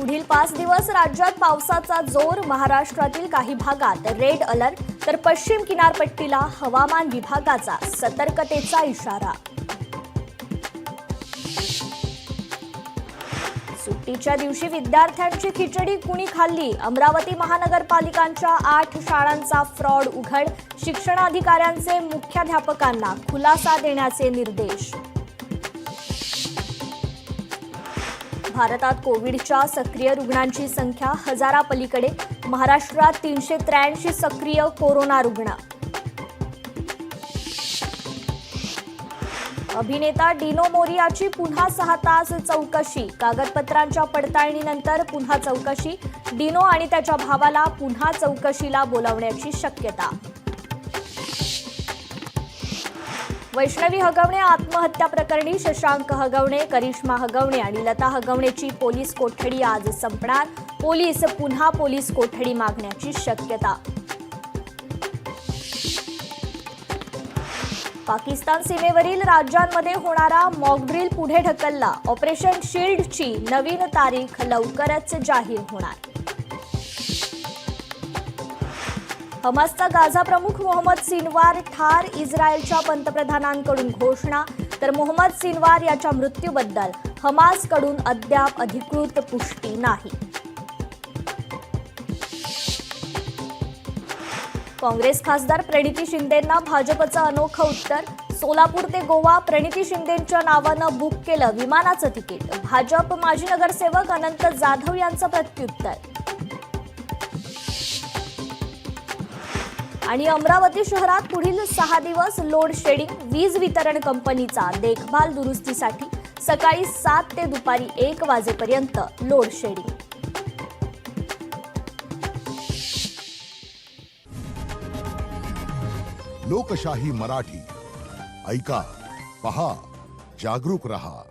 पुढील 5 दिवस राज्यात पावसाचा जोर. महाराष्ट्रातील काही भागात रेड अलर्ट, तर पश्चिम किनारपट्टीला हवामान विभागाचा सतर्कतेचा इशारा. सुट्टीच्या दिवशी विद्यार्थ्यांची खिचडी कुणी खाल्ली? अमरावती महानगरपालिकांच्या 8 शाळांचा फ्रॉड उघड. शिक्षणाधिकाऱ्यांचे मुख्याध्यापकांना खुलासा देण्याचे निर्देश. भारतात कोविडच्या सक्रिय रुग्णांची संख्या हजारापलीकडे. महाराष्ट्रात 383 सक्रिय कोरोना रुग्ण. अभिनेता डिनो मोरियाची पुन्हा 6 तास चौकशी. कागदपत्रांच्या पडताळणीनंतर पुन्हा चौकशी. डिनो आणि त्याच्या भावाला पुन्हा चौकशीला बोलावण्याची शक्यता. वैष्णवी हगवणे आत्महत्या प्रकरणी शशांक हगवणे, करिश्मा हगवणे आणि लता हगवणेची पोलीस कोठडी आज संपणार. पोलीस पुन्हा पोलीस कोठडी मागण्याची शक्यता. पाकिस्तान सीमेवरील राज्यांमध्ये होणारा मॉकड्रिल पुढे ढकलला. ऑपरेशन शील्डची नवीन तारीख लवकरच जाहीर होणार. हमासचा गाझा प्रमुख मोहम्मद सिनवार ठार. इस्रायलच्या पंतप्रधानांकडून घोषणा. तर मोहम्मद सिनवार याच्या मृत्यूबद्दल हमासकडून अद्याप अधिकृत पुष्टी नाही. काँग्रेस खासदार प्रणिती शिंदेंना भाजपचं अनोखं उत्तर. सोलापूर ते गोवा प्रणिती शिंदेंच्या नावानं बुक केलं विमानाचं तिकीट. भाजप माजी नगरसेवक अनंत जाधव यांचं प्रत्युत्तर. आणि अमरावती शहरात पुढील 6 दिवस लोड शेडिंग. वीज वितरण कंपनीचा देखभाल दुरुस्तीसाठी सकाळी 7 ते दुपारी 1 वाजेपर्यंत लोड शेडिंग. लोकशाही मराठी ऐका, पहा, जागरूक रहा.